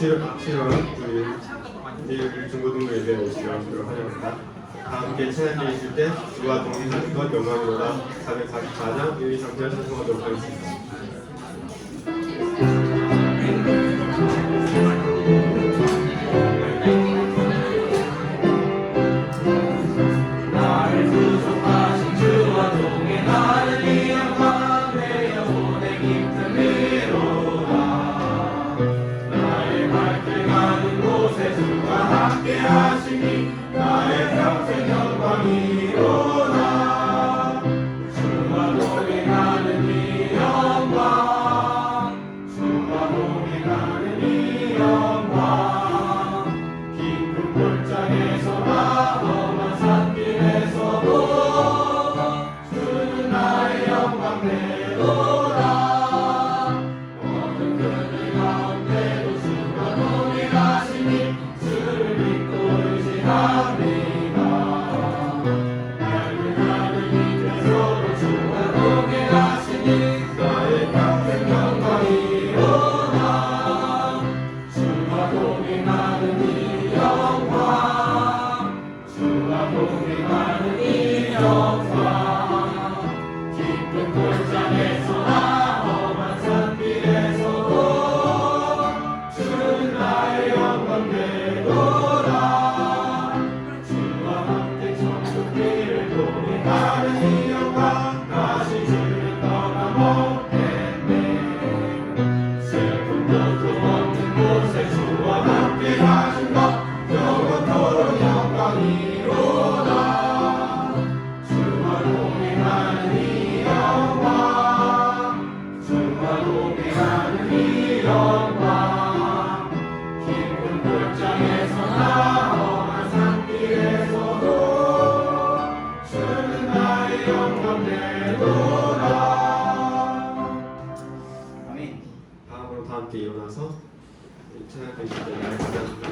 우리 중고등부 예배를 시작하도록 하려합니다. 다 함께 찬양해 주실 때 주와 동행하는 것 영광이로다 444장 유의상태를 찬송하도록 하겠습니다. 다음으로 다 함께 일어나서 찬양해 주실 때 나의 가장 중요한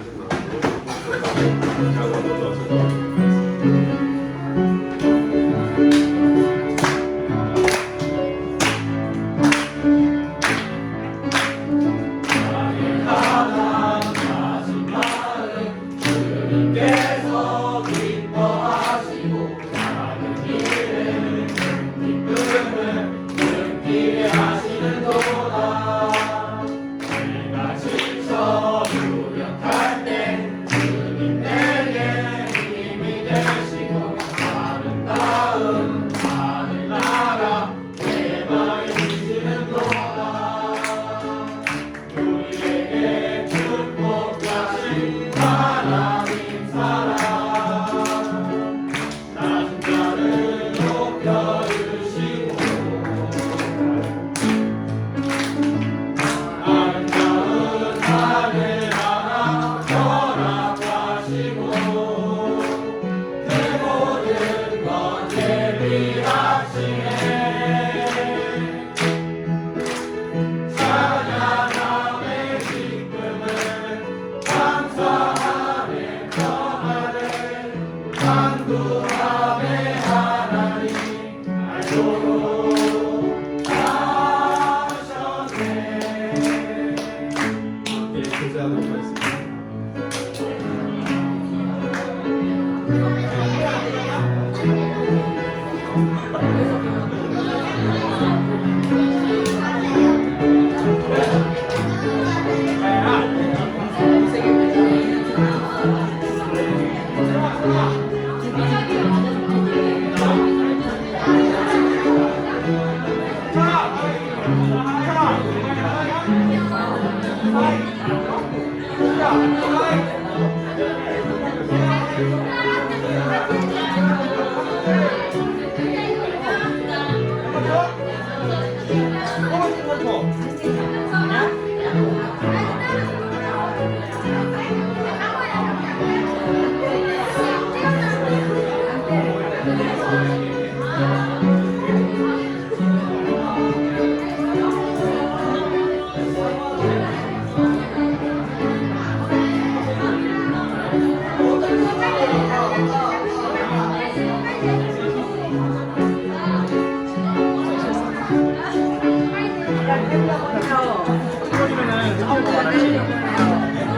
마음으로 이거면은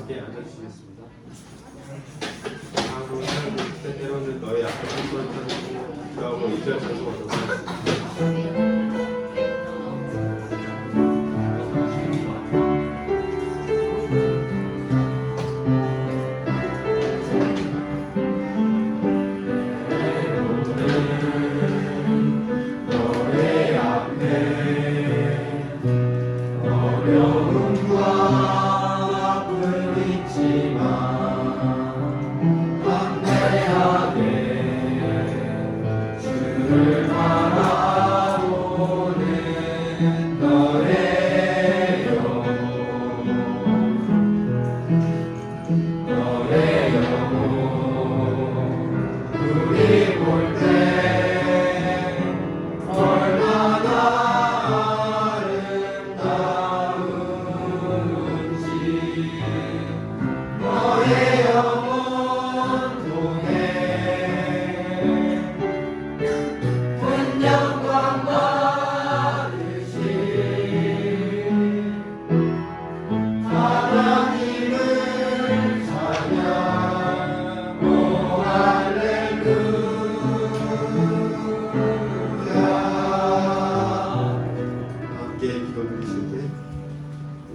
함께 앉아주시겠습니다. 하고 살고 때때로는 너의 앞에 한번 찾고 기도하고 이절 찬송하도록 하겠습니다.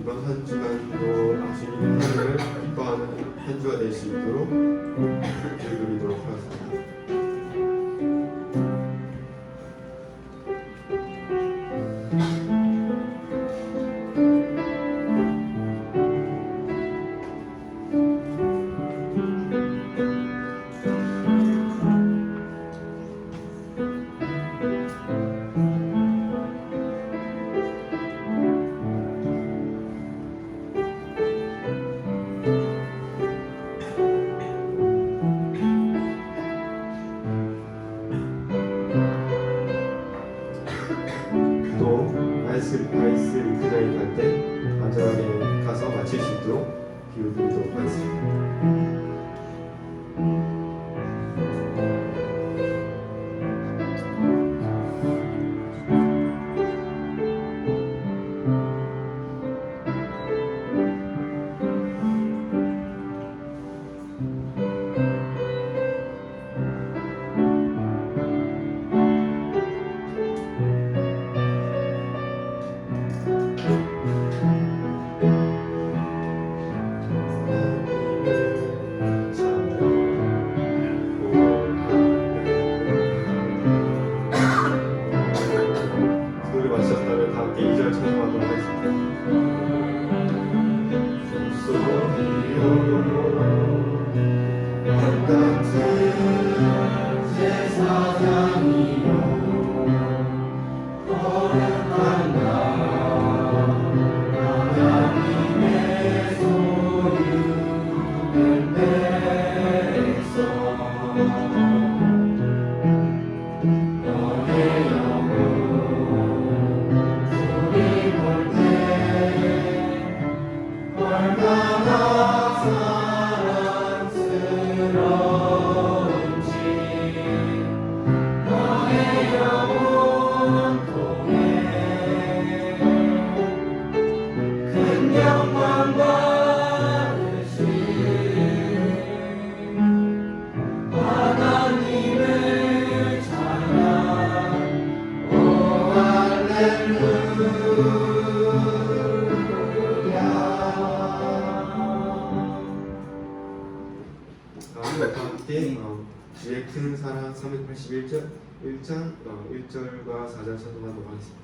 이번 한 주간도 주님의 하늘을 기뻐하는 한 주가 될 수 있도록 기도드리도록 하겠습니다. 아이스 링크장에 갈 때 안전하게 가서 마칠 수 있도록 기도드리도록 하겠습니다. 1081절 1절과 4절 찬송하도록 하겠습니다.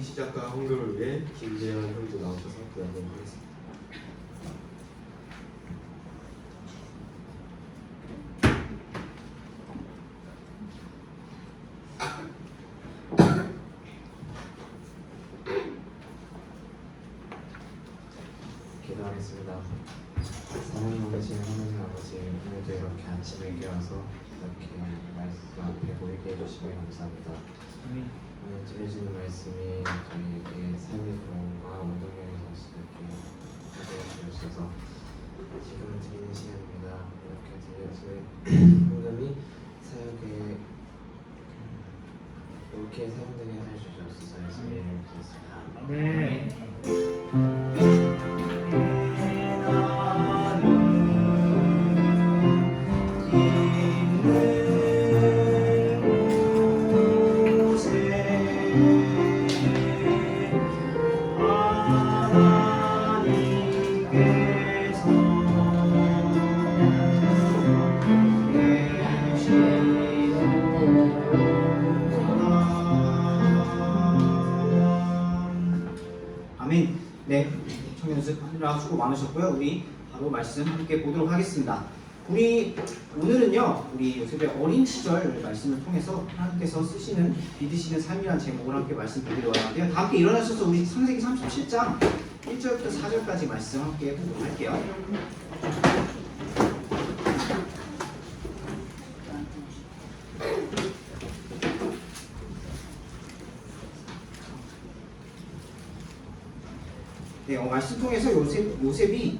시작과 헌금을 위해 김재현 형도 나오셔서 기도하도록 하겠습니다. 기도하겠습니다. 사랑하는 하나님 아버지, 오늘도 이렇게 아침에 깨어서 이렇게 말씀 앞에 보이게 해주시면 감사합니다. 오늘 들려주는 말씀이 저희에게 삶의 도움과 운동력에서 이렇게 하게 주셔서 지금 드리는 시간입니다. 이렇게 들려주는 헌금이 사역에 옳게 사용되게 해주셔서 예수님의 이름으로 기도했습니다. 네. 아멘. 네, 청년 연습하느라 수고 많으셨고요. 우리 바로 말씀 함께 보도록 하겠습니다. 우리 오늘은요, 우리 요셉의 어린 시절 말씀을 통해서 하나님께서 쓰시는 믿으시는 삶이라는 제목을 함께 말씀드리려고 하는데요. 다 함께 일어나셔서 우리 창세기 37장 1절부터 4절까지 말씀 함께 보도록 할게요. 네, 말씀 통해서 요셉이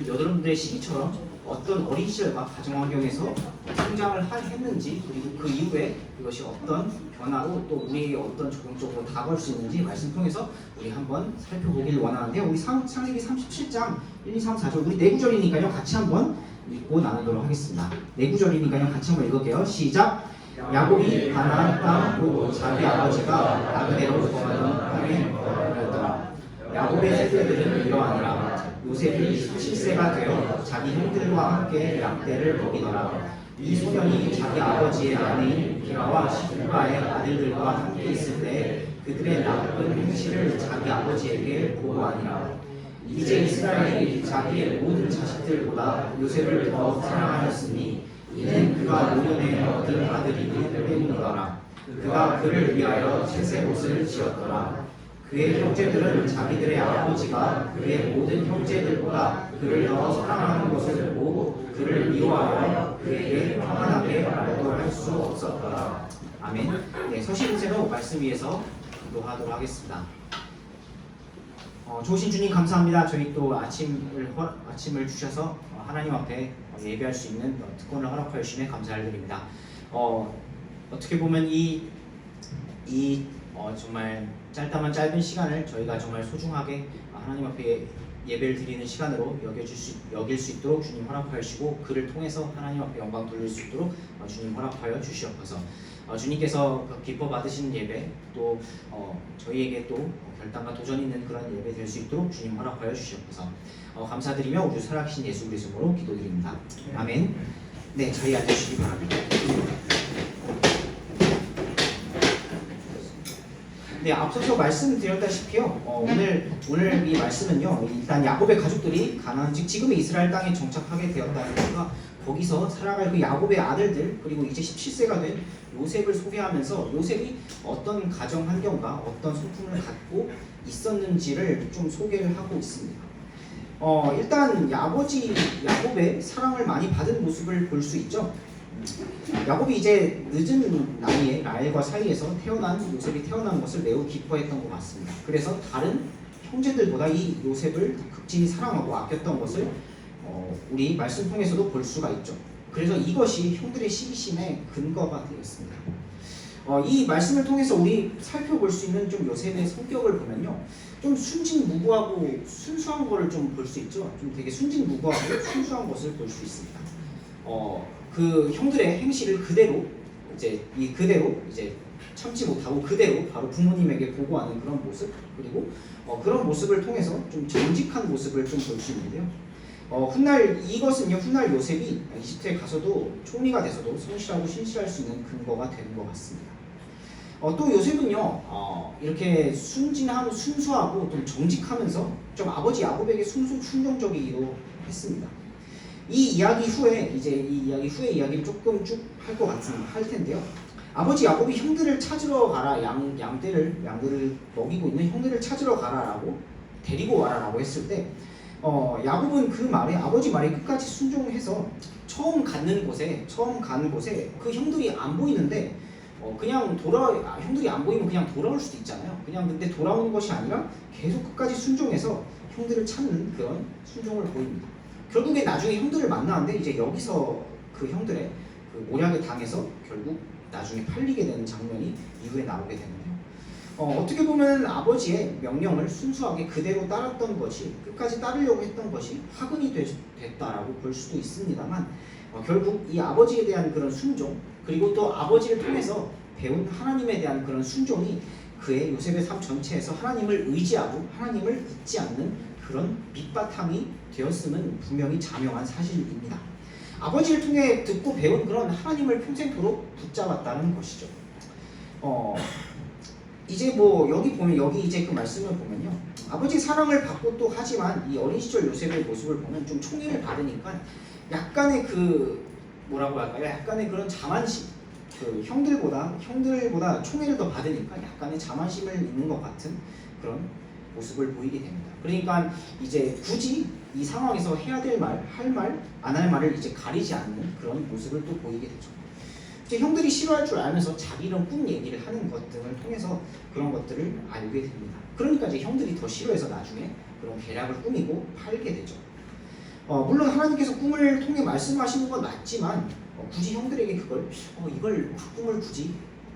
여러분들의 시기처럼 어떤 어린 시절과 가정 환경에서 성장을 했는지, 그리고 그 이후에 이것이 어떤 변화로 또 우리에게 어떤 적용적으로 다가올 수 있는지 말씀 통해서 우리 한번 살펴보기를 원하는데요. 우리 창세기 37장 1, 2, 3, 4절 우리 네 구절이니까요. 같이 한번 읽고 나누도록 하겠습니다. 네 구절이니까요. 같이 한번 읽을게요. 시작! 야곱이 가나안 땅 곧 자기 아버지가 나그네로 거하던 땅에 거하였더라. 야곱의 세대들은 이러하니라. 요셉이 17세가 되어 자기 형들과 함께 약대를 먹이더라. 이 소년이 자기 아버지의 아내인 비라와 실바의 아들들과 함께 있을 때 그들의 나쁜 행실을 자기 아버지에게 보고하니라. 이제 이스라엘이 자기의 모든 자식들보다 요셉을 더 사랑하였으니 이는 그가 노년에 얻은 아들이기 때문이더라. 그가 그를 위하여 채색 옷을 지었더라. 그의 형제들은 자기들의 아버지가 그의 모든 형제들보다 그를 더 사랑하는 것을 보고 그를 미워하여 그에게 평안하게 말도 수 없었더라. 아멘. 네, 서시분세로 말씀 위에서 기도하도록 하겠습니다. 좋으신 주님 감사합니다. 저희 또 아침을 주셔서 하나님 앞에 예배할 수 있는 특권을 허락하여 주시면 감사를 드립니다. 어떻게 보면 정말 짧은 시간을 저희가 정말 소중하게 하나님 앞에 예배를 드리는 시간으로 여길 수 있도록 주님 허락하여 주시고 그를 통해서 하나님 앞에 영광 돌릴 수 있도록 주님 허락하여 주시옵소서. 주님께서 기뻐 받으시는 예배 또 저희에게 또 결단과 도전 있는 그런 예배 될 수 있도록 주님 허락하여 주시옵소서. 감사드리며 우리 살아계신 예수 그리스도로 기도드립니다. 아멘. 네, 자리에 앉으시기 바랍니다. 네, 앞서서 말씀드렸다시피요. 오늘 이 말씀은요. 일단 야곱의 가족들이 가나안 즉 지금의 이스라엘 땅에 정착하게 되었다는 것과 거기서 살아갈 그 야곱의 아들들 그리고 이제 17세가 된 요셉을 소개하면서 요셉이 어떤 가정 환경과 어떤 소품을 갖고 있었는지를 좀 소개를 하고 있습니다. 일단 야곱의 사랑을 많이 받은 모습을 볼 수 있죠. 야곱이 이제 늦은 나이에 라헬과 사이에서 요셉이 태어난 것을 매우 기뻐했던 것 같습니다. 그래서 다른 형제들보다 이 요셉을 극진히 사랑하고 아꼈던 것을 우리 말씀 통해서도 볼 수가 있죠. 그래서 이것이 형들의 시기심의 근거가 되었습니다. 이 말씀을 통해서 우리 살펴볼 수 있는 좀 요셉의 성격을 보면요, 좀 순진무구하고 순수한 것을 좀 볼 수 있죠. 좀 되게 순진무구하고 순수한 것을 볼 수 있습니다. 그 형들의 행실을 그대로 참지 못하고 그대로 바로 부모님에게 보고하는 그런 모습, 그리고 그런 모습을 통해서 좀 정직한 모습을 좀 볼 수 있는데요. 훗날 요셉이 이집트에 가서도 총리가 돼서도 성실하고 신실할 수 있는 근거가 되는 것 같습니다. 또 요셉은요, 이렇게 순수하고 좀 정직하면서 좀 아버지 야곱에게 순종적이기도 했습니다. 이 이야기 후에 이야기를 조금 쭉 할 텐데요. 아버지 야곱이 형들을 찾으러 가라, 양들을 먹이고 있는 형들을 찾으러 가라라고 데리고 와라라고 했을 때, 야곱은 그 말에 아버지 말에 끝까지 순종해서 처음 가는 곳에 그 형들이 안 보이는데 형들이 안 보이면 그냥 돌아올 수도 있잖아요. 근데 돌아오는 것이 아니라 계속 끝까지 순종해서 형들을 찾는 그런 순종을 보입니다. 결국에 나중에 형들을 만나는데 이제 여기서 그 형들의 그 모략에 당해서 결국 나중에 팔리게 되는 장면이 이후에 나오게 되는데요. 어떻게 보면 아버지의 명령을 순수하게 그대로 따랐던 것이, 끝까지 따르려고 했던 것이 화근이 됐다라고 볼 수도 있습니다만, 결국 이 아버지에 대한 그런 순종, 그리고 또 아버지를 통해서 배운 하나님에 대한 그런 순종이 그의 요셉의 삶 전체에서 하나님을 의지하고 하나님을 잊지 않는 그런 밑바탕이 되었음은 분명히 자명한 사실입니다. 아버지를 통해 듣고 배운 그런 하나님을 평생토록 붙잡았다는 것이죠. 여기 이제 그 말씀을 보면요, 아버지 사랑을 받고 또 하지만 이 어린 시절 요셉의 모습을 보면 좀 총애를 받으니까 약간의 약간의 그런 자만심, 그 형들보다 총애를 더 받으니까 약간의 자만심을 있는 것 같은 그런 모습을 보이게 됩니다. 그러니까 이제 굳이 이 상황에서 해야 될 말, 할 말, 안 할 말을 이제 가리지 않는 그런 모습을 또 보이게 되죠. 이제 형들이 싫어할 줄 알면서 자기 이런 꿈 얘기를 하는 것 등을 통해서 그런 것들을 알게 됩니다. 그러니까 이제 형들이 더 싫어해서 나중에 그런 계략을 꾸미고 팔게 되죠. 물론 하나님께서 꿈을 통해 말씀하시는 건 맞지만 굳이 형들에게 그 꿈을 굳이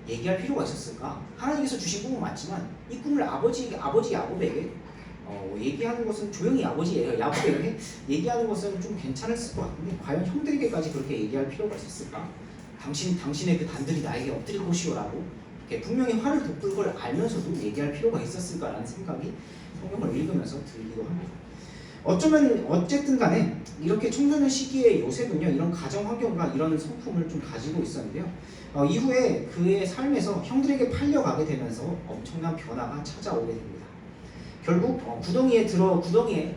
얘기할 필요가 있었을까? 하나님께서 주신 꿈은 맞지만 이 꿈을 아버지 야곱에게 얘기하는 것은 조용히 아버지 야곱에게 얘기하는 것은 좀 괜찮았을 것 같은데 과연 형들에게까지 그렇게 얘기할 필요가 있었을까? 당신의 그 단들이 나에게 엎드릴 것이오라고 분명히 화를 돋굴 걸 알면서도 얘기할 필요가 있었을까라는 생각이 성경을 읽으면서 들기도 합니다. 어쨌든 간에 이렇게 청소년 시기에 요셉은요, 이런 가정 환경과 이런 성품을 좀 가지고 있었는데요. 이후에 그의 삶에서 형들에게 팔려가게 되면서 엄청난 변화가 찾아오게 됩니다. 결국 구덩이에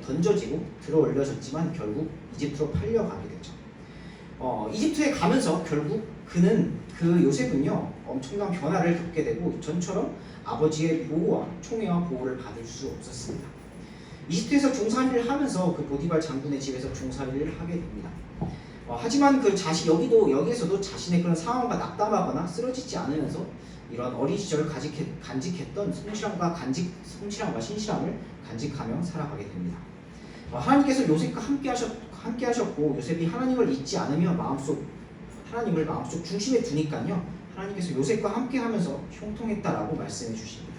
던져지고 들어 올려졌지만 결국 이집트로 팔려가게 되죠. 이집트에 가면서 결국 그 요셉은요, 엄청난 변화를 겪게 되고 전처럼 아버지의 보호와 총애와 보호를 받을 수 없었습니다. 이집트에서 종살이를 하면서 그 보디발 장군의 집에서 종살이를 하게 됩니다. 하지만 여기에서도 자신의 그런 상황과 낙담하거나 쓰러지지 않으면서 이런 어린 시절을 간직했던 성실함과 신실함을 간직하며 살아가게 됩니다. 하나님께서 요셉과 함께 하셨고 요셉이 하나님을 잊지 않으며 하나님을 마음속 중심에 두니까요, 하나님께서 요셉과 함께 하면서 형통했다라고 말씀해 주십니다.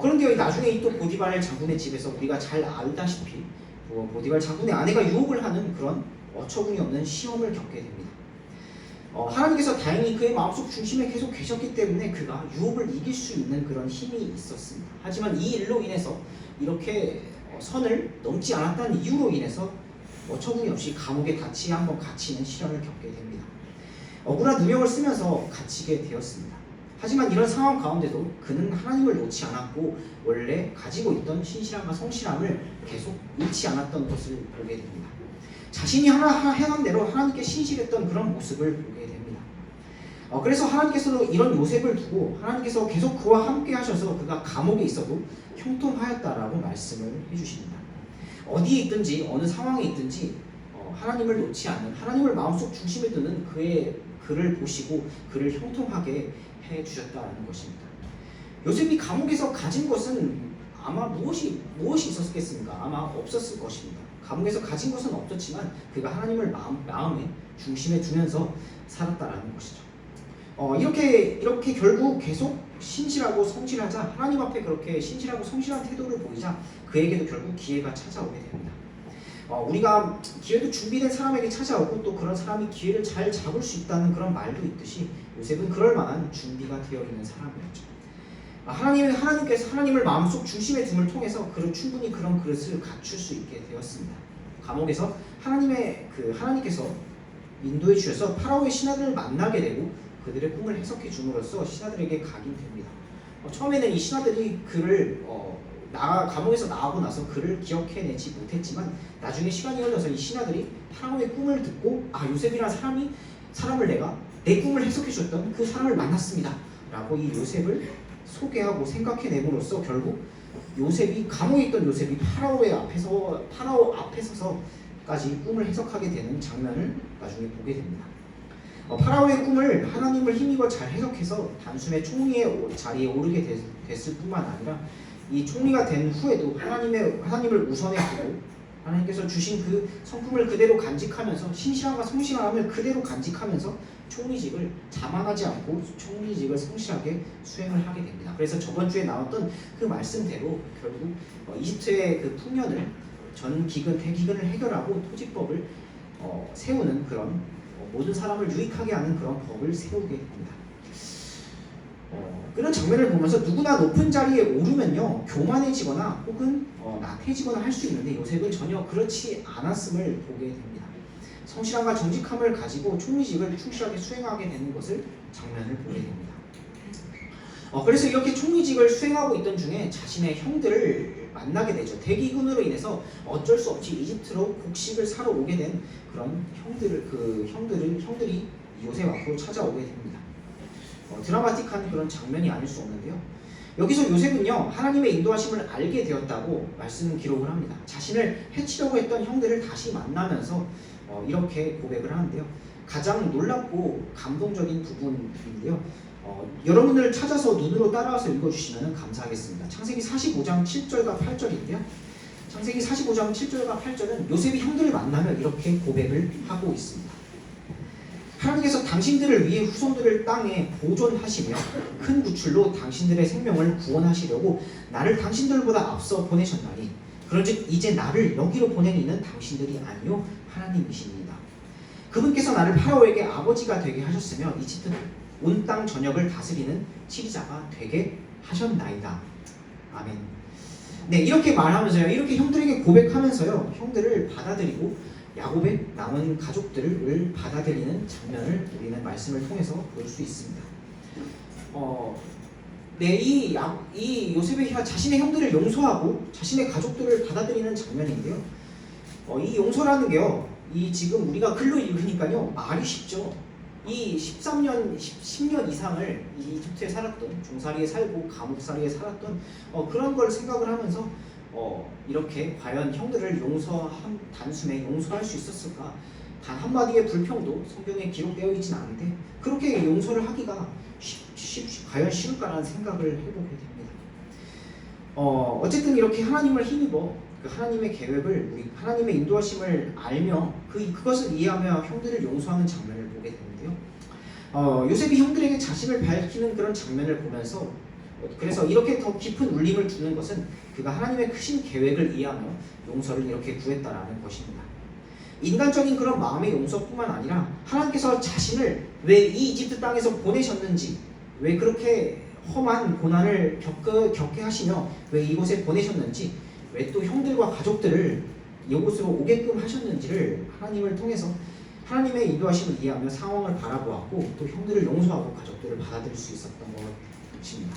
그런데 나중에 또 보디발 장군의 집에서 우리가 잘 알다시피 보디발 장군의 아내가 유혹을 하는 그런 어처구니 없는 시험을 겪게 됩니다. 하나님께서 다행히 그의 마음속 중심에 계속 계셨기 때문에 그가 유혹을 이길 수 있는 그런 힘이 있었습니다. 하지만 이 일로 인해서 이렇게 선을 넘지 않았다는 이유로 인해서 어처구니없이 감옥에 다치 한번 갇히는 시련을 겪게 됩니다. 억울한 누명을 쓰면서 갇히게 되었습니다. 하지만 이런 상황 가운데도 그는 하나님을 놓지 않았고 원래 가지고 있던 신실함과 성실함을 계속 잃지 않았던 것을 보게 됩니다. 자신이 행한 대로 하나님께 신실했던 그런 모습을 보게 됩니다. 그래서 하나님께서도 이런 요셉을 두고 하나님께서 계속 그와 함께 하셔서 그가 감옥에 있어도 형통하였다라고 말씀을 해주십니다. 어디에 있든지 어느 상황에 있든지 하나님을 놓지 않는, 하나님을 마음속 중심에 두는 그를 보시고 그를 형통하게 해주셨다는 것입니다. 요셉이 감옥에서 가진 것은 아마 무엇이 있었겠습니까? 아마 없었을 것입니다. 감옥에서 가진 것은 없었지만 그가 하나님을 마음의 중심에 두면서 살았다라는 것이죠. 이렇게 결국 계속 신실하고 성실하자, 하나님 앞에 그렇게 신실하고 성실한 태도를 보이자 그에게도 결국 기회가 찾아오게 됩니다. 우리가 기회도 준비된 사람에게 찾아오고 또 그런 사람이 기회를 잘 잡을 수 있다는 그런 말도 있듯이 요셉은 그럴 만한 준비가 되어 있는 사람이었죠. 하나님께서 하나님을 마음속 중심에 둠을 통해서 충분히 그런 그릇을 갖출 수 있게 되었습니다. 감옥에서 하나님께서 인도해 주셔서 파라오의 신하들을 만나게 되고 그들의 꿈을 해석해 줌으로써 신하들에게 각인됩니다. 처음에는 이 신하들이 그를 감옥에서 나오고 나서 그를 기억해내지 못했지만 나중에 시간이 흘러서 이 신하들이 파라오의 꿈을 듣고 요셉이라는 사람을 내가 내 꿈을 해석해 줬던 그 사람을 만났습니다 라고 이 요셉을 소개하고 생각해내므로써 결국 감옥에 있던 요셉이 파라오 앞에 서서까지 꿈을 해석하게 되는 장면을 나중에 보게 됩니다. 파라오의 꿈을 하나님을 힘입어 잘 해석해서 단숨에 총리의 자리에 오르게 됐을 뿐만 아니라 이 총리가 된 후에도 하나님을 우선에 두고 하나님께서 주신 그 성품을 그대로 간직하면서 신실함과 성실함을 그대로 간직하면서 총리직을 자만하지 않고 총리직을 성실하게 수행을 하게 됩니다. 그래서 저번 주에 나왔던 그 말씀대로 결국 이집트의 그 풍년을 전기근, 대기근을 해결하고 토지법을 세우는 그런 모든 사람을 유익하게 하는 그런 법을 세우게 됩니다. 그런 장면을 보면서 누구나 높은 자리에 오르면요 교만해지거나 혹은 나태해지거나 할 수 있는데 요셉은 전혀 그렇지 않았음을 보게 됩니다. 성실함과 정직함을 가지고 총리직을 충실하게 수행하게 되는 것을 장면을 보게 됩니다. 그래서 이렇게 총리직을 수행하고 있던 중에 자신의 형들을 만나게 되죠. 대기근으로 인해서 어쩔 수 없이 이집트로 곡식을 사러 오게 된 그런 형들이 요셉 앞으로 찾아오게 됩니다. 드라마틱한 그런 장면이 아닐 수 없는데요. 여기서 요셉은요 하나님의 인도하심을 알게 되었다고 기록을 합니다. 자신을 해치려고 했던 형들을 다시 만나면서 이렇게 고백을 하는데요. 가장 놀랍고 감동적인 부분인데요. 여러분들 찾아서 눈으로 따라와서 읽어주시면 감사하겠습니다. 창세기 45장 7절과 8절인데요. 창세기 45장 7절과 8절은 요셉이 형들을 만나며 이렇게 고백을 하고 있습니다. 하나님께서 당신들을 위해 후손들을 땅에 보존하시며 큰 구출로 당신들의 생명을 구원하시려고 나를 당신들보다 앞서 보내셨나니 그런즉 이제 나를 여기로 보낸 이는 당신들이 아니요 하나님이십니다. 그분께서 나를 파라오에게 아버지가 되게 하셨으며 이집트 온 땅 전역을 다스리는 치리자가 되게 하셨나이다. 아멘. 네, 이렇게 말하면서요, 이렇게 형들에게 고백하면서요, 형들을 받아들이고 야곱의 남은 가족들을 받아들이는 장면을 우리는 말씀을 통해서 볼 수 있습니다. 네, 이 요셉이 자신의 형들을 용서하고 자신의 가족들을 받아들이는 장면인데요. 이 용서라는 게요, 지금 우리가 글로 읽으니까요 말이 쉽죠. 이 10년 이상을 이집트에 살았던, 종살이에 살고 감옥살이에 살았던 그런 걸 생각을 하면서 이렇게 과연 형들을 단숨에 용서할 수 있었을까? 단 한마디의 불평도 성경에 기록되어 있진 않은데 그렇게 용서를 하기가 과연 쉬울까라는 생각을 해보게 됩니다. 어쨌든 이렇게 하나님을 힘입어 하나님의 계획을, 하나님의 인도하심을 알며 그것을 이해하며 형들을 용서하는 장면을 보게 되는데요. 요셉이 형들에게 자신을 밝히는 그런 장면을 보면서 그래서 이렇게 더 깊은 울림을 주는 것은 그가 하나님의 크신 계획을 이해하며 용서를 이렇게 구했다라는 것입니다. 인간적인 그런 마음의 용서뿐만 아니라 하나님께서 자신을 왜 이 이집트 땅에서 보내셨는지, 왜 그렇게 험한 고난을 겪게 하시며 왜 이곳에 보내셨는지, 왜 또 형들과 가족들을 이곳으로 오게끔 하셨는지를 하나님을 통해서 하나님의 인도하심을 이해하며 상황을 바라보았고 또 형들을 용서하고 가족들을 받아들일 수 있었던 것입니다.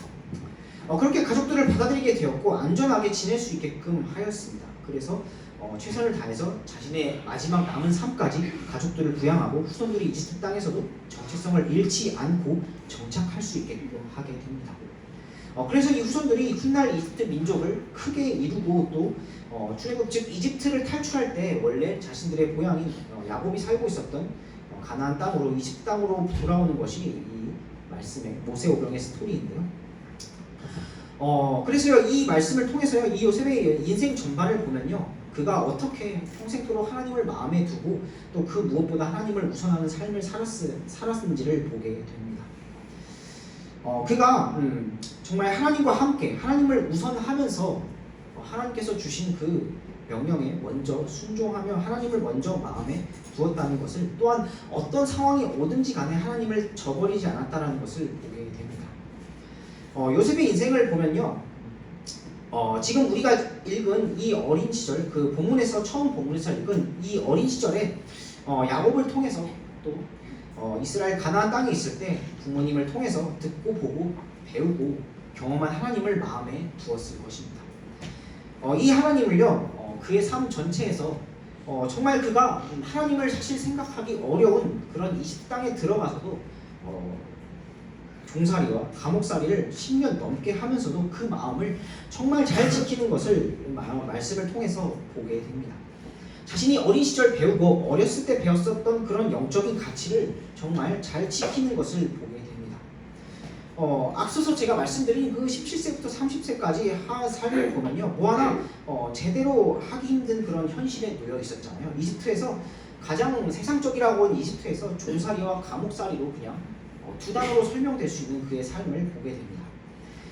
그렇게 가족들을 받아들이게 되었고 안전하게 지낼 수 있게끔 하였습니다. 그래서 최선을 다해서 자신의 마지막 남은 삶까지 가족들을 부양하고 후손들이 이집트 땅에서도 정체성을 잃지 않고 정착할 수 있게끔 하게 됩니다. 그래서 이 후손들이 훗날 이집트 민족을 크게 이루고 또 출애굽 즉 이집트를 탈출할 때 원래 자신들의 고향인 야곱이 살고 있었던 가나안 땅으로 이집트 땅으로 돌아오는 것이 이 말씀의 모세오병의 스토리인데요. 그래서 이 말씀을 통해서요, 이 요셉의 인생 전반을 보면요, 그가 어떻게 평생토록 하나님을 마음에 두고 또 그 무엇보다 하나님을 우선하는 삶을 살았는지를 보게 됩니다. 그가 정말 하나님과 함께 하나님을 우선하면서 하나님께서 주신 그 명령에 먼저 순종하며 하나님을 먼저 마음에 두었다는 것을, 또한 어떤 상황이 오든지 간에 하나님을 저버리지 않았다는 것을 보게 됩니다. 요셉의 인생을 보면요, 지금 우리가 읽은 이 어린 시절, 그 본문에서 처음 본문에서 읽은 이 어린 시절에 야곱을 통해서 또 이스라엘 가나안 땅에 있을 때 부모님을 통해서 듣고 보고 배우고 경험한 하나님을 마음에 두었을 것입니다. 이 하나님을요, 그의 삶 전체에서 정말 그가 하나님을 사실 생각하기 어려운 그런 이집트 땅에 들어가서도 종살이와 감옥살이를 10년 넘게 하면서도 그 마음을 정말 잘 지키는 것을 말씀을 통해서 보게 됩니다. 자신이 어린 시절 배우고 어렸을 때 배웠었던 그런 영적인 가치를 정말 잘 지키는 것을 보게 됩니다. 앞서서 제가 말씀드린 그 17세부터 30세까지 삶을 보면요, 뭐 하나 제대로 하기 힘든 그런 현실에 놓여 있었잖아요. 이집트에서 가장 세상적이라고 한 이집트에서 종살이와 감옥살이로 그냥 두 단어로 설명될 수 있는 그의 삶을 보게 됩니다.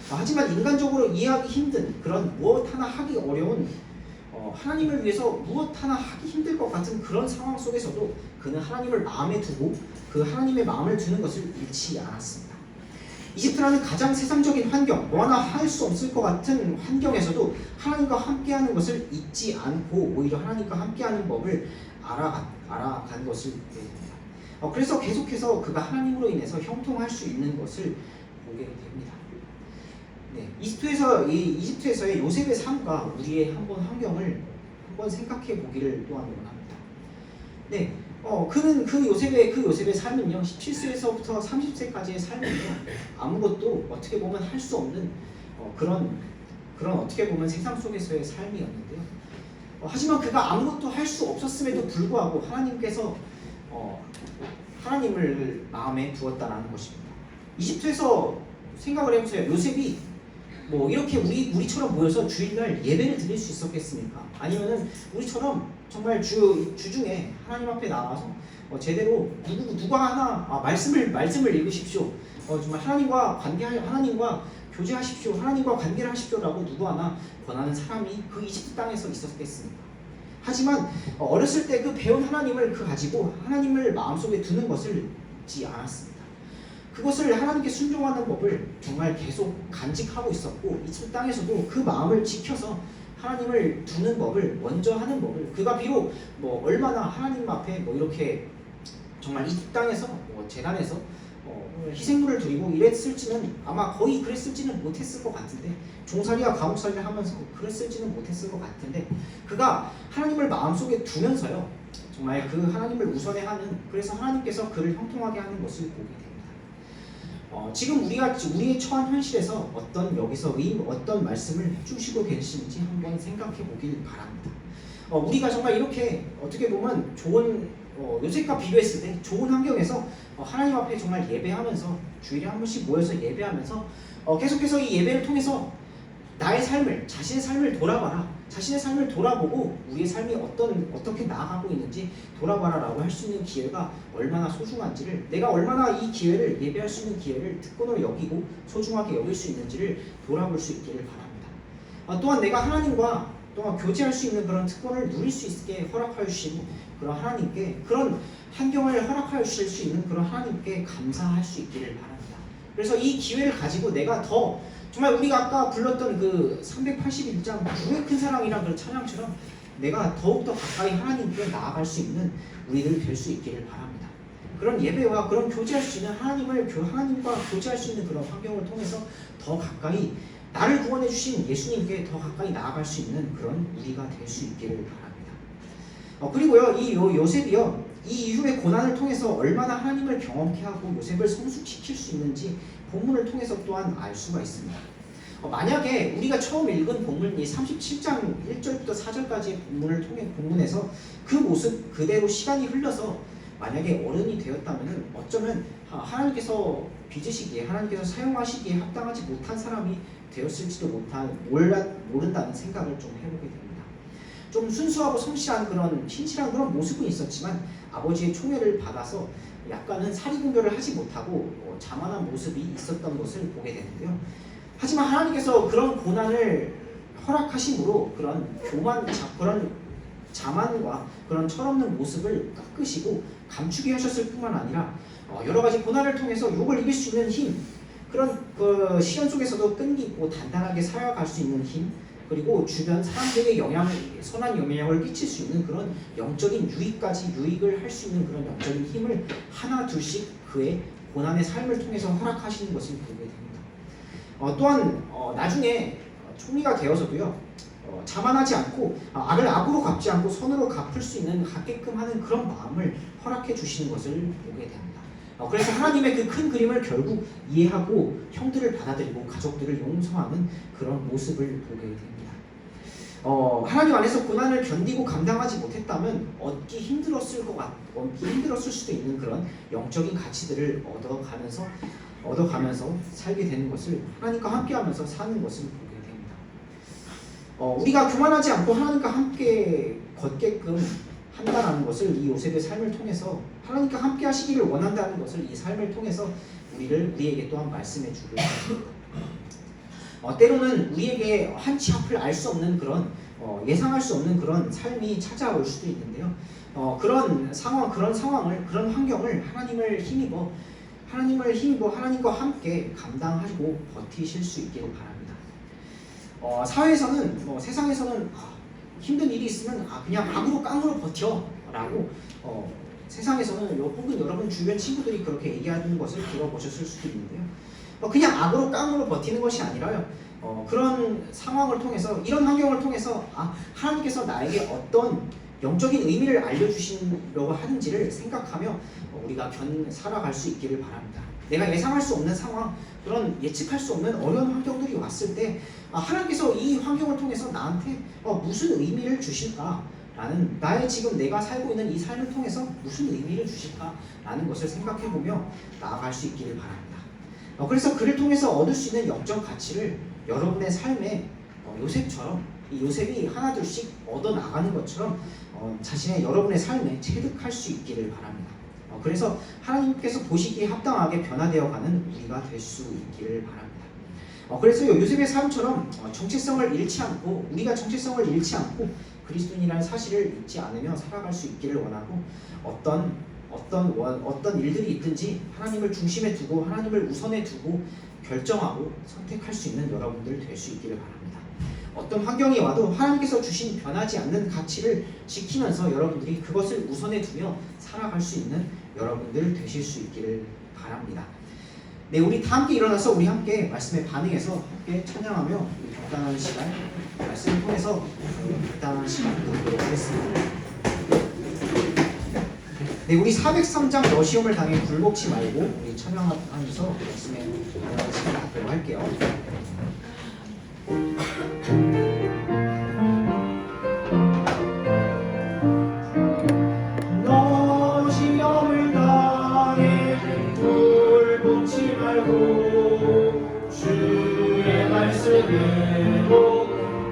하지만 인간적으로 이해하기 힘든 그런 무엇 하나 하기 어려운 하나님을 위해서 무엇 하나 하기 힘들 것 같은 그런 상황 속에서도 그는 하나님을 마음에 두고 그 하나님의 마음을 두는 것을 잃지 않았습니다. 이집트라는 가장 세상적인 환경, 뭐 하나 할 수 없을 것 같은 환경에서도 하나님과 함께하는 것을 잊지 않고 오히려 하나님과 함께하는 법을 알아간 것을 보게 됩니다. 그래서 계속해서 그가 하나님으로 인해서 형통할 수 있는 것을 보게 됩니다. 네, 이집트에서의 요셉의 삶과 우리의 한번 환경을 한번 생각해 보기를 또한 원합니다. 네, 그는 그 요셉의 삶은요, 17세에서부터 30세까지의 삶은요, 아무것도 어떻게 보면 할 수 없는 그런 어떻게 보면 세상 속에서의 삶이었는데요. 하지만 그가 아무것도 할 수 없었음에도 불구하고 하나님께서 하나님을 마음에 두었다라는 것입니다. 이집트에서 생각을 해보세요. 요셉이 뭐 이렇게 우리처럼 모여서 주일날 예배를 드릴 수 있었겠습니까? 아니면은 우리처럼 정말 주중에 하나님 앞에 나와서 제대로 누가 하나 말씀을 읽으십시오. 정말 하나님과 교제하십시오. 하나님과 관계를 하십시오라고 누구 하나 권하는 사람이 그 이집트 땅에서 있었겠습니까? 하지만 어렸을 때 그 배운 하나님을 가지고 하나님을 마음속에 두는 것을 잊지 않았습니다. 그것을 하나님께 순종하는 법을 정말 계속 간직하고 있었고 이집트 땅에서도 그 마음을 지켜서 하나님을 두는 법을 먼저 하는 법을, 그가 비록 얼마나 하나님 앞에 이렇게 정말 이 땅에서 재단에서 희생물을 드리고 이랬을지는 아마 거의 그랬을지는 못했을 것 같은데, 종살이와 감옥살이를 하면서 그랬을지는 못했을 것 같은데, 그가 하나님을 마음속에 두면서요 정말 그 하나님을 우선해 하는, 그래서 하나님께서 그를 형통하게 하는 것을 보게 됩니다. 지금 우리의 처한 현실에서 여기서 어떤 말씀을 해주시고 계시는지 한번 생각해 보길 바랍니다. 우리가 정말 이렇게 어떻게 보면 좋은 요셉과 비교했을 때 좋은 환경에서 하나님 앞에 정말 예배하면서 주일에 한 번씩 모여서 예배하면서 계속해서 이 예배를 통해서 나의 삶을, 자신의 삶을 돌아봐라, 자신의 삶을 돌아보고 우리의 삶이 어떻게 나아가고 있는지 돌아봐라라고 할 수 있는 기회가 얼마나 소중한지를, 내가 얼마나 이 기회를, 예배할 수 있는 기회를 특권으로 여기고 소중하게 여길 수 있는지를 돌아볼 수 있기를 바랍니다. 또한 내가 하나님과 또한 교제할 수 있는 그런 특권을 누릴 수 있게 허락하여 주신 그런 하나님께, 그런 환경을 허락하여 주실 수 있는 그런 하나님께 감사할 수 있기를 바랍니다. 그래서 이 기회를 가지고 내가 더 정말 우리가 아까 불렀던 그 381장 주의 큰 사랑이란 그런 찬양처럼 내가 더욱더 가까이 하나님께 나아갈 수 있는 우리들 될 수 있기를 바랍니다. 그런 예배와 그런 교제할 수 있는 하나님과 교제할 수 있는 그런 환경을 통해서 더 가까이 나를 구원해 주신 예수님께 더 가까이 나아갈 수 있는 그런 우리가 될 수 있기를 바랍니다. 그리고요, 이 요셉이요, 이 이후의 고난을 통해서 얼마나 하나님을 경험케 하고 요셉을 성숙시킬 수 있는지 본문을 통해서 또한 알 수가 있습니다. 만약에 우리가 처음 읽은 본문 이 37장 1절부터 4절까지의 본문에서 그 모습 그대로 시간이 흘러서 만약에 어른이 되었다면 어쩌면 하나님께서 빚으시기에, 하나님께서 사용하시기에 합당하지 못한 사람이 되었을지도 모른다는 생각을 좀 해보게 됩니다. 좀 순수하고 성실한 그런 신실한 그런 모습은 있었지만 아버지의 총애를 받아서 약간은 사리분별을 하지 못하고 자만한 모습이 있었던 것을 보게 되는데요. 하지만 하나님께서 그런 고난을 허락하심으로 그런 그런 자만과 그런 철없는 모습을 깎으시고 감추게 하셨을 뿐만 아니라 여러 가지 고난을 통해서 욕을 이길 수 있는 힘, 그런 그 시련 속에서도 끈기 있고 단단하게 살아갈 수 있는 힘, 그리고 주변 사람들에게 선한 영향을 끼칠 수 있는 그런 영적인 유익을 할 수 있는 그런 영적인 힘을 하나 둘씩 그의 고난의 삶을 통해서 허락하시는 것을 보게 됩니다. 또한 나중에 총리가 되어서도요, 자만하지 않고 악을 악으로 갚지 않고 선으로 갚을 수 갖게끔 하는 그런 마음을 허락해 주시는 것을 보게 됩니다. 그래서 하나님의 그 큰 그림을 결국 이해하고 형들을 받아들이고 가족들을 용서하는 그런 모습을 보게 됩니다. 하나님 안에서 고난을 견디고 감당하지 못했다면 얻기 힘들었을 수도 있는 그런 영적인 가치들을 얻어가면서 살게 되는 것을, 하나님과 함께하면서 사는 것을 보게 됩니다. 우리가 교만하지 않고 하나님과 함께 걷게끔 한다는 것을 이 요셉의 삶을 통해서, 하나님과 함께 하시기를 원한다는 것을 이 삶을 통해서 우리에게 또한 말씀해 주고 있습니다. 때로는 우리에게 한치 앞을 알 수 없는 그런 예상할 수 없는 그런 삶이 찾아올 수도 있는데요. 그런 상황을, 그런 환경을 하나님을 힘입어 하나님과 함께 감당하고 버티실 수 있기를 바랍니다. 사회에서는 세상에서는 힘든 일이 있으면 그냥 악으로 깡으로 버텨라고 세상에서는 혹은 여러분 주변 친구들이 그렇게 얘기하는 것을 들어보셨을 수도 있는데요. 그냥 악으로 깡으로 버티는 것이 아니라요, 그런 상황을 통해서, 이런 환경을 통해서 하나님께서 나에게 어떤 영적인 의미를 알려주시려고 하는지를 생각하며 우리가 살아갈 수 있기를 바랍니다. 내가 예상할 수 없는 상황, 그런 예측할 수 없는 어려운 환경들이 왔을 때 하나님께서 이 환경을 통해서 나한테 무슨 의미를 주실까? 나의 지금 내가 살고 있는 이 삶을 통해서 무슨 의미를 주실까라는 것을 생각해보며 나아갈 수 있기를 바랍니다. 그래서 그를 통해서 얻을 수 있는 영적 가치를 여러분의 삶에 요셉처럼, 이 요셉이 하나둘씩 얻어나가는 것처럼 여러분의 삶에 체득할 수 있기를 바랍니다. 그래서 하나님께서 보시기에 합당하게 변화되어가는 우리가 될 수 있기를 바랍니다. 그래서 요셉의 삶처럼 우리가 정체성을 잃지 않고 그리스도인이라는 사실을 잊지 않으며 살아갈 수 있기를 원하고, 어떤 일들이 있든지 하나님을 중심에 두고 하나님을 우선에 두고 결정하고 선택할 수 있는 여러분들 될 수 있기를 바랍니다. 어떤 환경이 와도 하나님께서 주신 변하지 않는 가치를 지키면서 여러분들이 그것을 우선에 두며 살아갈 수 있는 여러분들 되실 수 있기를 바랍니다. 네, 우리 다 함께 일어나서 우리 함께 말씀에 반응해서 함께 찬양하며 우리 결단하는 시간, 말씀을 통해서 결단하는 시간 갖도록 하겠습니다. 네, 우리 403장 너 시험을 당해 굴복치 말고 우리 찬양하면서 말씀에 반응하는 시간 갖도록 할게요. 너 시험을 당해 굴복치 말고 주의 말씀으로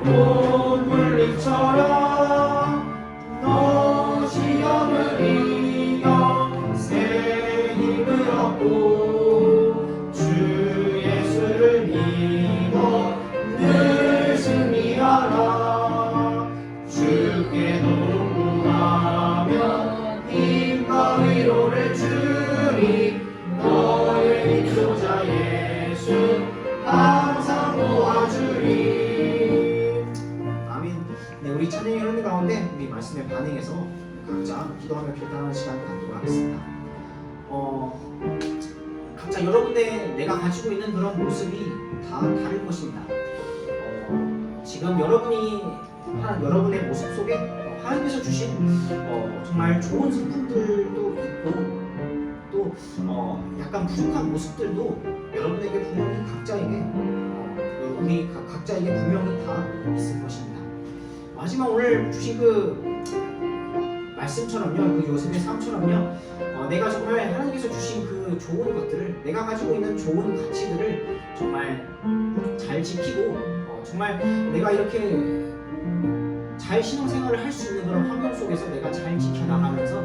온 물리처럼 너 시험을 이겨 새 힘을 얻고 주 예수를 믿어 늘 승리하라. 말씀에 반응해서 각자 기도하며 결단하는 시간을 갖도록 하겠습니다. 각자 여러분의 내가 가지고 있는 그런 모습이 다 다를 것입니다. 지금 여러분의 모습 속에 하나님께서 주신 정말 좋은 성품들도 있고 또 약간 부족한 모습들도 여러분에게 분명히 각자에게 우리 각자에게 분명히 다 있을 것입니다. 하지만 오늘 주신 그 말씀처럼요, 그 요셉의 삶처럼요, 내가 정말 하나님께서 주신 그 좋은 것들을, 내가 가지고 있는 좋은 가치들을 정말 잘 지키고 정말 내가 이렇게 잘 신앙생활을 할 수 있는 그런 환경 속에서 내가 잘 지켜나가면서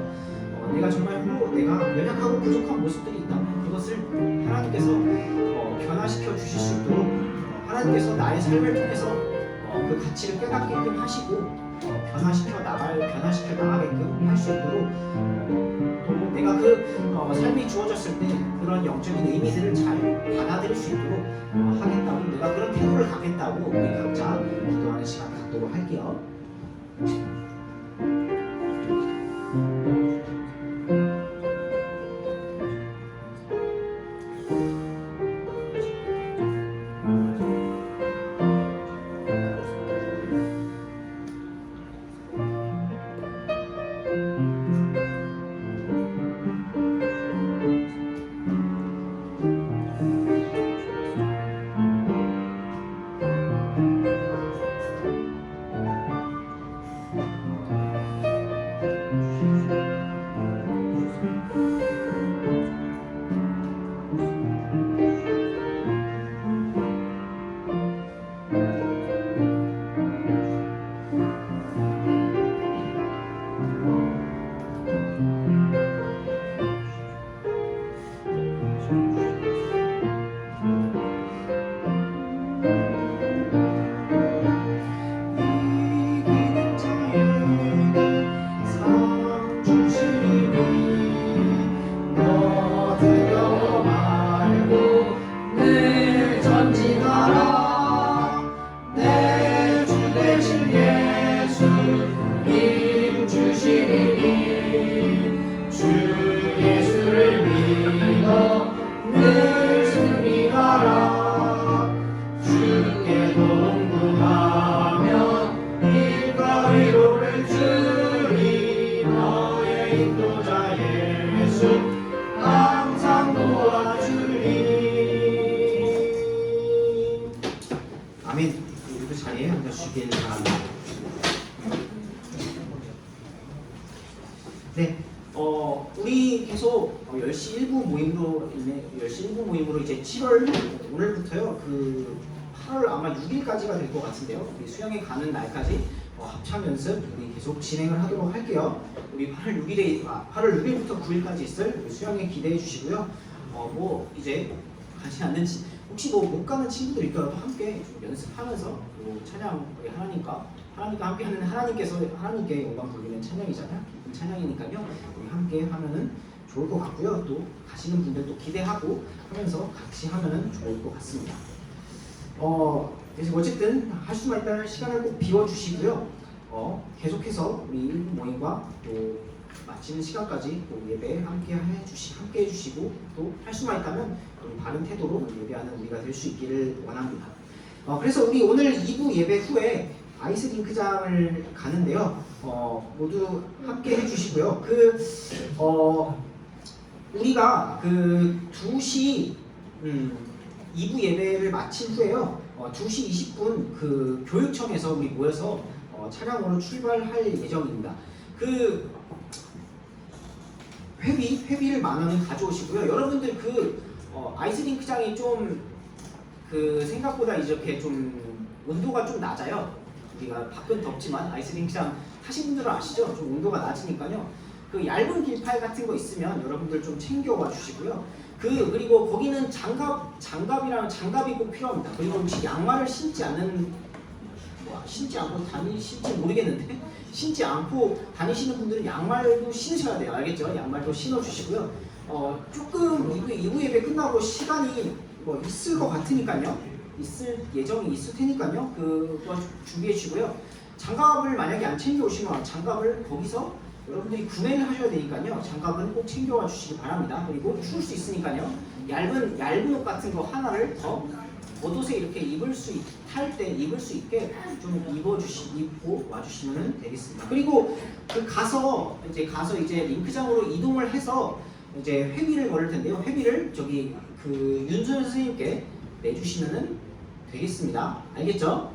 내가 정말 내가 연약하고 부족한 모습들이 있다면 그것을 하나님께서 변화시켜 주실 수 있도록 하나님께서 나의 삶을 통해서 그 가치를 깨닫게끔 하시고 변화시켜 나가게끔 할 수 있도록 또 내가 그 삶이 주어졌을 때 그런 영적인 의미들을 잘 받아들일 수 있도록 하겠다고, 내가 그런 태도를 갖겠다고 우리 각자 기도하는 시간 갖도록 할게요. 아멘. 우리도 자리에 앉아주시길 바랍니다. 네, 우리 계속 10시 1부 모임으로 이제 7월 오늘부터요, 그 8월 아마 6일까지가 될 것 같은데요. 우리 수영에 가는 날까지 합참 연습 우리 계속 진행을 하도록 할게요. 우리 8월 6일부터 9일까지 있을 우리 수영에 기대해 주시고요. 뭐 이제 가지 않는지 혹시 뭐 못 가는 친구들 있더라도 함께 좀 연습하면서 또 찬양 우리 하나님과 함께 하는 하나님께 영광 돌리는 찬양이잖아요. 기쁜 찬양이니까요. 우리 함께 하면은 좋을 것 같고요. 또 가시는 분들도 기대하고 하면서 같이 하면은 좋을 것 같습니다. 그래서 어쨌든 할 수만 있다면 시간을 꼭 비워주시고요. 계속해서 우리 1부 모임과 또 마치는 시간까지 또 예배 함께 해주시고 또 할 수만 있다면 우리 바른 태도로 예배하는 우리가 될 수 있기를 원합니다. 그래서 우리 오늘 2부 예배 후에 아이스링크장을 가는데요. 모두 함께 해주시고요. 우리가 그 2시 2부 예배를 마친 후에요. 2시 20분 그 교육청에서 우리 모여서 차량으로 출발할 예정입니다. 그 회비를 10,000원을 가져오시고요. 여러분들 아이스링크장이 좀 생각보다 이렇게 좀 온도가 좀 낮아요. 우리가 밖은 덥지만 아이스링크장 타신 분들은 아시죠? 좀 온도가 낮으니까요. 그 얇은 길팔 같은 거 있으면 여러분들 좀 챙겨와 주시고요. 그리고 거기는 장갑이 꼭 필요합니다. 그리고 혹시 양말을 신지 않고 다니실지 모르겠는데 신지 않고 다니시는 분들은 양말도 신으셔야 돼요. 알겠죠? 양말도 신어주시고요. 조금 2부 예배 끝나고 시간이 있을 것 같으니까요. 있을 예정이 있을 테니까요. 그거 준비해 주시고요. 장갑을 만약에 안 챙겨 오시면 장갑을 거기서 여러분들이 구매를 하셔야 되니까요. 장갑은 꼭 챙겨와 주시기 바랍니다. 그리고 추울 수 있으니까요. 얇은 옷 같은 거 하나를 더 겉옷에 이렇게 탈 때 입을 수 있게 좀 입고 와주시면 되겠습니다. 그리고 가서 이제 링크장으로 이동을 해서 이제 회비를 걸을 텐데요. 회비를 저기 윤소연 선생님께 내주시면 되겠습니다. 알겠죠?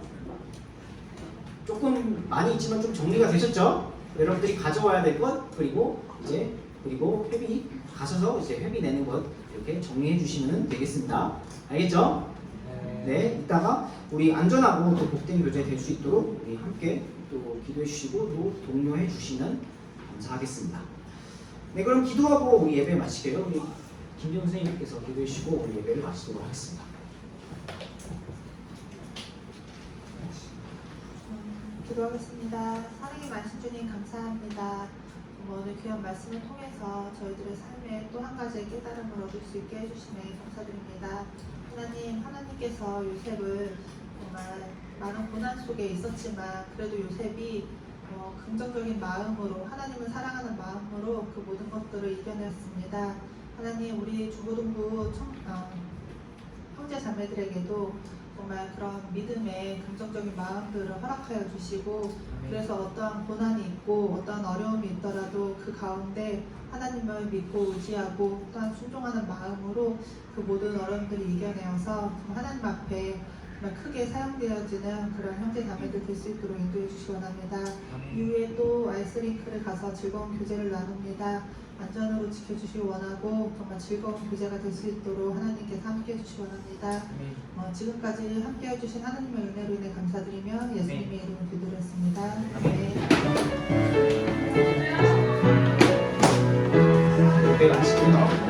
조금 많이 있지만 좀 정리가 되셨죠? 여러분들이 가져와야 될 것 그리고 회비 가셔서 이제 회비 내는 것 이렇게 정리해 주시면 되겠습니다. 알겠죠? 네, 이따가 우리 안전하고 또 복된 교제 될 수 있도록 우리 함께 또 기도해 주시고 또 독려해 주시면 감사하겠습니다. 네, 그럼 기도하고 우리 예배 마치게요. 우리 김정 선생님께서 기도해 주시고 우리 예배를 마치도록 하겠습니다. 기도하겠습니다. 사랑의 말씀 주님 감사합니다. 오늘 귀한 말씀을 통해서 저희들의 삶에 또 한 가지의 깨달음을 얻을 수 있게 해주시니 감사드립니다. 하나님께서 요셉을 정말 많은 고난 속에 있었지만 그래도 요셉이 긍정적인 마음으로 하나님을 사랑하는 마음으로 그 모든 것들을 이겨냈습니다. 하나님, 우리 중고등부 형제 자매들에게도 정말 그런 믿음의 긍정적인 마음들을 허락하여 주시고, 그래서 어떠한 고난이 있고 어떠한 어려움이 있더라도 그 가운데 하나님을 믿고 의지하고 또한 순종하는 마음으로 그 모든 어려움들을 이겨내어서 하나님 앞에 정말 크게 사용되어지는 그런 형제 자매들 될 수 있도록 인도해 주시기 원합니다. 이후에 또 아이스링크를 가서 즐거운 교제를 나눕니다. 안전으로 지켜주시기 원하고 정말 즐거운 교제가 될 수 있도록 하나님께서 함께해 주시기 원합니다. 지금까지 함께해 주신 하나님의 은혜로 인해 감사드리며 예수님의 이름으로 기도했습니다. 예배 마치고요.